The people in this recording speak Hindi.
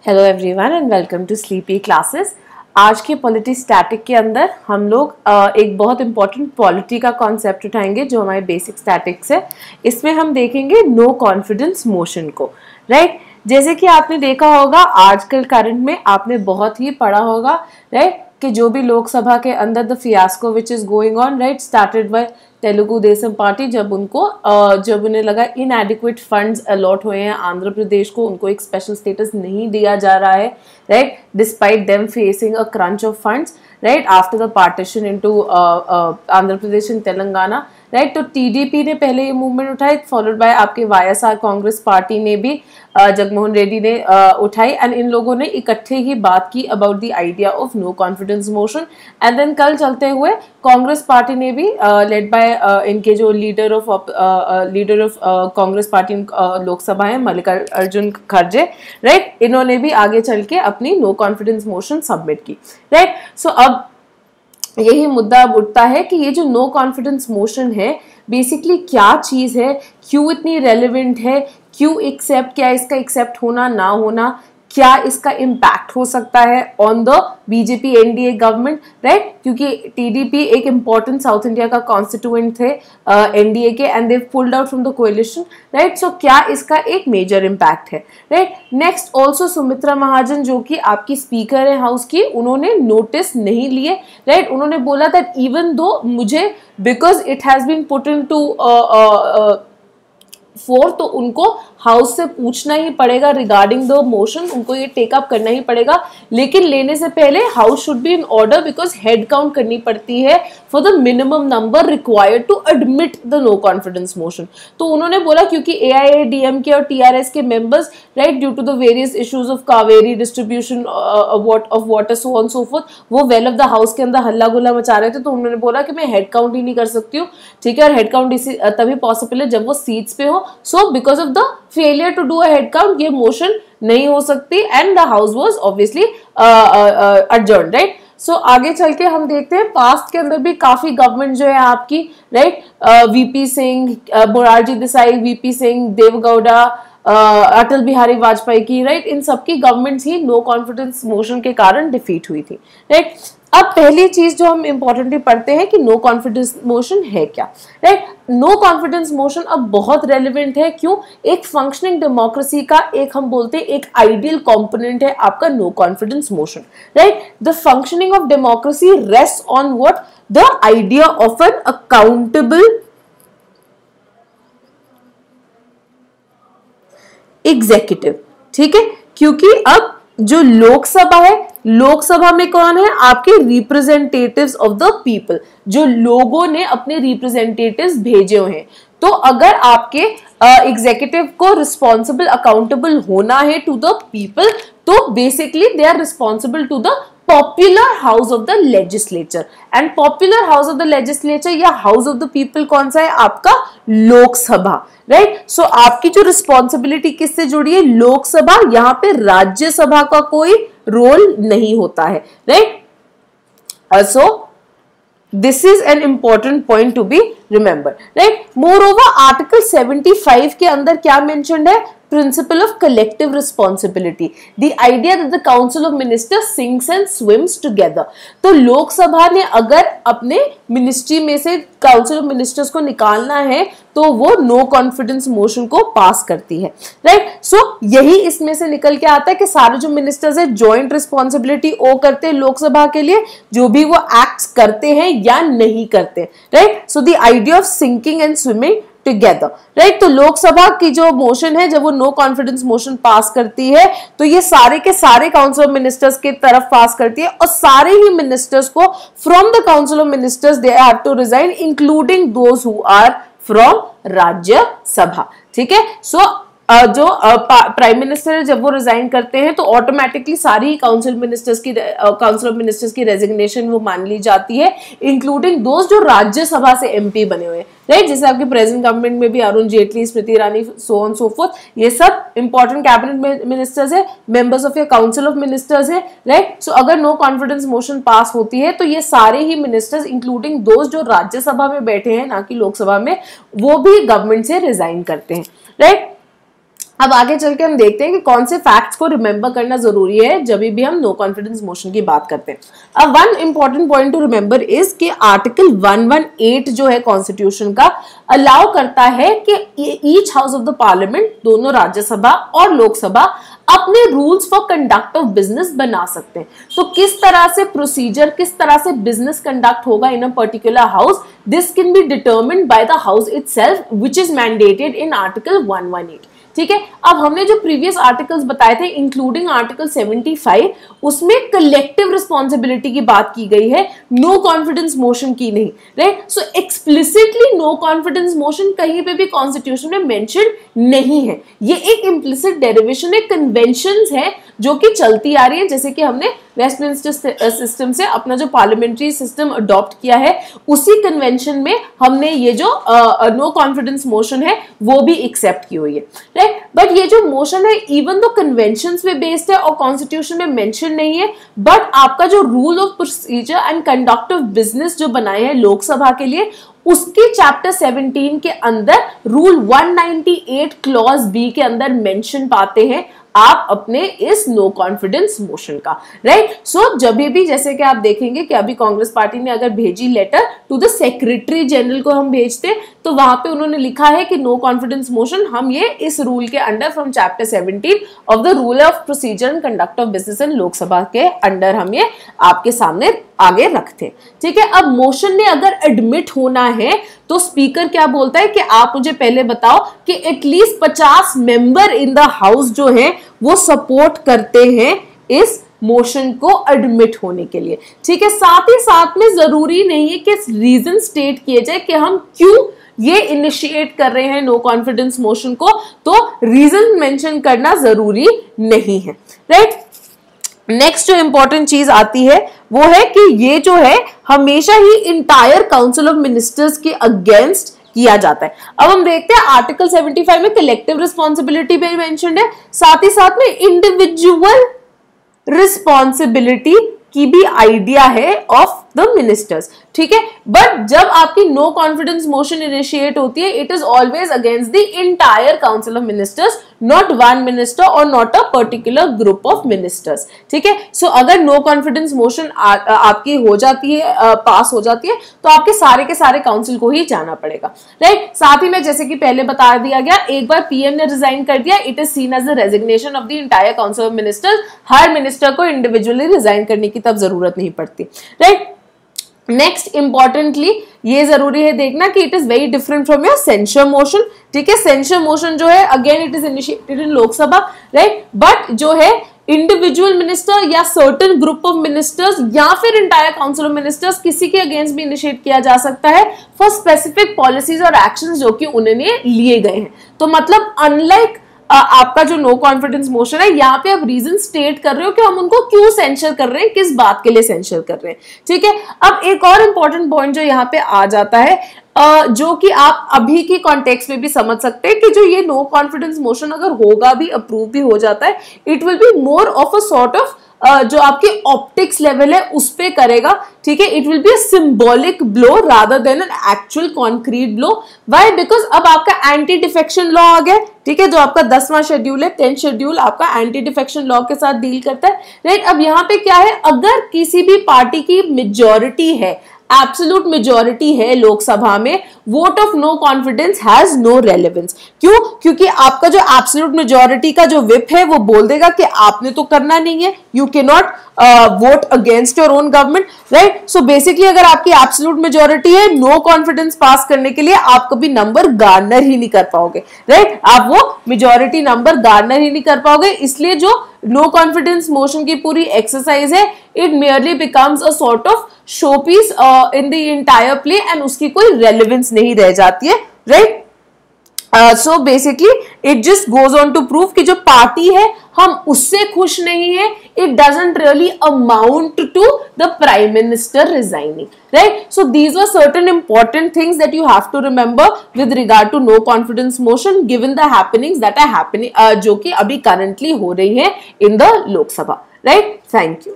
Hello everyone and welcome to sleepy classes. आज के पॉलिटी स्टैटिक के अंदर हम लोग एक बहुत इंपॉर्टेंट पॉलिटी का कॉन्सेप्ट उठाएंगे जो हमारे बेसिक स्टैटिक्स है। इसमें हम देखेंगे नो कॉन्फिडेंस मोशन को, राइट। जैसे कि आपने देखा होगा आजकल करंट में आपने बहुत ही पढ़ा होगा, राइट, कि जो भी लोकसभा के अंदर the fiasco which is going on, right, started by Telugu Desam party. जब उन्हें लगा इनएडिक्वेट फंड्स अलॉट हुए हैं आंध्र प्रदेश को, उनको एक स्पेशल स्टेटस नहीं दिया जा रहा है, right, despite them facing a crunch of funds, right, after the partition into Andhra Pradesh and Telangana, right. तो टीडीपी ने पहले ये मूवमेंट उठाई, फॉलोड बाय आपके वाईएसआर कांग्रेस पार्टी ने भी, जगनमोहन रेड्डी ने उठाई, एंड इन लोगों ने इकट्ठे ही बात की about the idea of no confidence motion. And then कल चलते हुए कांग्रेस पार्टी ने भी लेड बाय इनके जो leader of Congress party Lok Sabha है मल्लिकार्जुन खड़गे, राइट, इन्होंने भी आगे चल के अपनी नो कॉन्फिडेंस मोशन सबमिट की, राइट। सो अब यही मुद्दा अब उठता है कि ये जो नो कॉन्फिडेंस मोशन है बेसिकली क्या चीज है, क्यों इतनी रेलेवेंट है, क्यों एक्सेप्ट, क्या इसका एक्सेप्ट होना ना होना, क्या इसका इम्पैक्ट हो सकता है on the BJP NDA government, right, क्योंकि टीडीपी एक इंपॉर्टेंट साउथ इंडिया का कॉन्स्टिट्यूएंट थे एनडीए के, and they pulled out from the coalition, right. So क्या इसका एक मेजर इम्पैक्ट है, right. Next also Sumitra Mahajan जो कि आपकी स्पीकर है हाउस की, उन्होंने नोटिस नहीं लिए, राइट। उन्होंने बोला दैट इवन दो मुझे because it has been put into four, तो उनको हाउस से पूछना ही पड़ेगा रिगार्डिंग द मोशन, उनको ये टेकअप करना ही पड़ेगा, लेकिन लेने से पहले house should be in order because head count करनी पड़ती है for the minimum number required to admit the no confidence motion. तो उन्होंने बोला क्योंकि एआईएडीएमके और टीआरएस के members, right, due to the various issues of Kaveri distribution of water so on so forth, वो वेल ऑफ द हाउस के अंदर हल्ला गुल्ला मचा रहे थे। तो उन्होंने बोला कि मैं हेड काउंट ही नहीं कर सकती हूँ, ठीक है, और हेड काउंट तभी पॉसिबल है जब वो सीट्स पे हो। So because of the failure to do a head count ये मोशन नहीं हो सकती, and the house was obviously adjourned, right. So आगे चल के हम देखते हैं पास्ट के अंदर भी काफी गवर्नमेंट जो है आपकी, राइट, वीपी सिंह, मोरारजी देसाई, वीपी सिंह, देवगौड़ा, अटल बिहारी वाजपेयी की, राइट, इन सबकी गवर्नमेंट्स ही नो कॉन्फिडेंस मोशन के कारण डिफीट हुई थी, राइट। अब पहली चीज जो हम इंपॉर्टेंटली पढ़ते हैं कि नो कॉन्फिडेंस मोशन है क्या, राइट। नो कॉन्फिडेंस मोशन अब बहुत रेलिवेंट है, क्यों? एक फंक्शनिंग डेमोक्रेसी का एक हम बोलते हैं एक आइडियल कंपोनेंट है आपका no confidence motion, right. The functioning of democracy rest on what? The idea of an accountable executive, ठीक है, क्योंकि अब जो लोकसभा है, लोकसभा में कौन है? आपके रिप्रेजेंटेटिव्स ऑफ द पीपल, जो लोगों ने अपने रिप्रेजेंटेटिव्स भेजे हुए हैं। तो अगर आपके एग्जीक्यूटिव को रिस्पॉन्सिबल अकाउंटेबल होना है टू द पीपल, तो basically they are responsible to the popular house of the legislature, and popular house of the legislature या हाउस ऑफ द पीपल कौन सा है? आपका लोकसभा, राइट। सो आपकी जो रिस्पॉन्सिबिलिटी किससे जुड़ी है? लोकसभा, यहां पे राज्यसभा का कोई रोल नहीं होता है, right. So this is an important point to be remembered, right? Moreover, Article 75 के अंदर क्या mentioned है? Principle of collective responsibility, the idea that the Council of Ministers sinks and swims together. तो लोकसभा ने अगर अपने मिनिस्ट्री में से काउंसिल ऑफ मिनिस्टर्स को निकालना है तो वो नो कॉन्फिडेंस मोशन को पास करती है, राइट। सो यही इसमें से निकल के आता है कि सारे जो मिनिस्टर्स है जॉइंट रिस्पॉन्सिबिलिटी ओ करते हैं लोकसभा के लिए, जो भी वो एक्ट्स करते हैं या नहीं करते, right. So the idea of sinking and swimming together, right. तो लोकसभा की जो मोशन है जब वो नो कॉन्फिडेंस मोशन पास करती है तो ये सारे के सारे काउंसिल ऑफ मिनिस्टर्स की तरफ पास करती है, और सारे ही मिनिस्टर्स को from the council of ministers they have to resign including those who are from Rajya Sabha, ठीक है। सो जो प्राइम मिनिस्टर जब वो रिजाइन करते हैं तो ऑटोमेटिकली सारी काउंसिल ऑफ मिनिस्टर्स की रेजिग्नेशन वो मान ली जाती है, इंक्लूडिंग दोस्त जो राज्यसभा से एमपी बने हुए हैं, राइट। जैसे आपके प्रेजेंट गवर्नमेंट में भी अरुण जेटली, स्मृति ईरानी, सो ऑन सो फोर्थ, ये सब इंपॉर्टेंट कैबिनेट मिनिस्टर्स है, members of your council of ministers है, राइट। सो अगर नो कॉन्फिडेंस मोशन पास होती है तो ये सारे ही मिनिस्टर्स इंक्लूडिंग दोस्त जो राज्यसभा में बैठे हैं ना कि लोकसभा में, वो भी गवर्नमेंट से रिजाइन करते हैं, राइट। अब आगे चल के हम देखते हैं कि कौन से फैक्ट्स को रिमेंबर करना जरूरी है जब भी हम नो कॉन्फिडेंस मोशन की बात करते हैं। अब one important point two remember is कि आर्टिकल 118 जो है कॉन्स्टिट्यूशन का अलाउ करता है कि each house of the parliament, दोनों राज्यसभा और लोकसभा, अपने rules for conduct of business बना सकते हैं। तो किस तरह से प्रोसीजर, किस तरह से बिजनेस कंडक्ट होगा in a particular house, this can be determined by the house itself which is mandated in article 118। ठीक है, अब हमने जो प्रीवियस आर्टिकल्स बताए थे इंक्लूडिंग आर्टिकल 75, उसमें कलेक्टिव रिस्पॉन्सिबिलिटी की बात की गई है, नो कॉन्फिडेंस मोशन की नहीं, राइट। सो एक्सप्लिसिटली नो कॉन्फिडेंस मोशन कहीं पे भी कॉन्स्टिट्यूशन में मेंशन नहीं है। ये एक इम्प्लिसिट डेरिवेशन है, कन्वेंशंस है जो कि चलती आ रही है, जैसे कि हमने वेस्टमिंस्टर सिस्टम से अपना जो पार्लियामेंट्री सिस्टम अडॉप्ट किया है, उसी कन्वेंशन में हमने ये जो नो कॉन्फिडेंस मोशन है वो भी एक्सेप्ट की हुई है, राइट। बट ये जो मोशन है इवन दो कन्वेंशंस पे बेस्ड है और कॉन्स्टिट्यूशन में मेंशन नहीं है, बट आपका जो rule of procedure and conduct of business जो बनाए हैं लोकसभा के लिए, उसके चैप्टर 17 के अंदर रूल 198 क्लॉज बी के अंदर मेंशन पाते हैं आप अपने इस नो कॉन्फिडेंस मोशन का, राइट। सो जब भी जैसे कि आप देखेंगे कि अभी कांग्रेस पार्टी ने अगर भेजी letter to the secretary general को हम भेजते, तो वहां पे उन्होंने लिखा है कि नो कॉन्फिडेंस मोशन हम ये इस रूल के under from chapter 17 of the rule of procedure and conduct of business in Lok Sabha के अंडर हम ये आपके सामने आगे रखते। ठीक है, अब मोशन ने अगर एडमिट होना है तो स्पीकर क्या बोलता है कि आप मुझे पहले बताओ कि at least 50 member in the house जो है वो सपोर्ट करते हैं इस मोशन को एडमिट होने के लिए। ठीक है, साथ ही साथ में जरूरी नहीं है कि रीजन स्टेट किए जाए कि हम क्यों ये इनिशिएट कर रहे हैं नो कॉन्फिडेंस मोशन को, तो रीजन मेंशन करना जरूरी नहीं है, राइट। नेक्स्ट जो इंपॉर्टेंट चीज आती है वो है कि ये जो है हमेशा ही इंटायर काउंसिल ऑफ मिनिस्टर्स के अगेंस्ट किया जाता है। अब हम देखते हैं आर्टिकल 75 में कलेक्टिव रिस्पॉन्सिबिलिटी भी मेंशन्ड है, साथ ही साथ में इंडिविजुअल रिस्पॉन्सिबिलिटी की भी आइडिया है ऑफ द मिनिस्टर्स। ठीक है, बट जब आपकी नो कॉन्फिडेंस मोशन इनिशिएट होती है, it is always against the entire council of ministers, not one minister और not a particular group of ministers. ठीक है, सो अगर नो कॉन्फिडेंस मोशन आपकी हो जाती है, पास हो जाती है, तो आपके सारे के सारे काउंसिल को ही जाना पड़ेगा, राइट। साथ ही में जैसे कि पहले बता दिया गया, एक बार पीएम ने रिजाइन कर दिया, it is seen as the resignation of the entire council of ministers. हर मिनिस्टर को इंडिविजुअली रिजाइन करने की तब जरूरत नहीं पड़ती, राइट। नेक्स्ट इंपॉर्टेंटली ये जरूरी है देखना कि it is very different from your censure motion. ठीक है, सेंसर मोशन जो है again it is initiated in Lok Sabha, right, but जो है इंडिविजुअल मिनिस्टर या सर्टेन ग्रुप ऑफ मिनिस्टर्स या फिर इंटायर काउंसिल ऑफ मिनिस्टर्स किसी के अगेंस्ट भी इनिशिएट किया जा सकता है फॉर स्पेसिफिक पॉलिसीज और एक्शंस जो कि उन्होंने लिए गए हैं। तो मतलब अनलाइक आपका जो नो कॉन्फिडेंस मोशन है, यहाँ पे आप रीजन स्टेट कर रहे हो कि हम उनको क्यों सेंसर कर रहे हैं, किस बात के लिए सेंसर कर रहे हैं। ठीक है, अब एक और इंपॉर्टेंट पॉइंट जो यहाँ पे आ जाता है, जो कि आप अभी की कॉन्टेक्स्ट में भी समझ सकते हैं कि जो ये नो कॉन्फिडेंस मोशन अगर होगा भी, अप्रूव भी हो जाता है, it will be more of a sort of जो आपकी ऑप्टिक्स लेवल है उस पे करेगा। ठीक है, it will be a symbolic blow rather than an actual concrete blow. Why? Because अब आपका एंटी डिफेक्शन लॉ आ गया। ठीक है, जो आपका 10वां शेड्यूल है, 10th शेड्यूल आपका एंटी डिफेक्शन लॉ के साथ डील करता है, राइट। अब यहाँ पे क्या है, अगर किसी भी पार्टी की मेजॉरिटी है, एब्सोल्यूट मेजॉरिटी है लोकसभा में, vote of no confidence has no relevance. क्यों? क्योंकि आपका जो एब्सोल्यूट मेजॉरिटी का जो विप है वो बोल देगा कि आपने तो करना नहीं है, you can not vote against your own government, right. So basically अगर आपकी एब्सोल्यूट मेजॉरिटी है, नो कॉन्फिडेंस पास करने के लिए आप कभी नंबर गार्नर ही नहीं कर पाओगे, राइट। आप वो मेजॉरिटी नंबर गार्नर ही नहीं कर पाओगे, इसलिए जो नो कॉन्फिडेंस मोशन की पूरी एक्सरसाइज है, it merely becomes a sort of showpiece in the entire play and उसकी कोई रेलेवेंस नहीं रह जाती है, right. So basically it just goes on to prove कि जो पार्टी है हम उससे खुश नहीं है, it doesn't really amount to the prime minister resigning, right. So these were certain important things that you have to remember with regard to no confidence motion given the happenings that are happening, जो कि अभी करंटली हो रही है in the Lok Sabha, right. Thank you.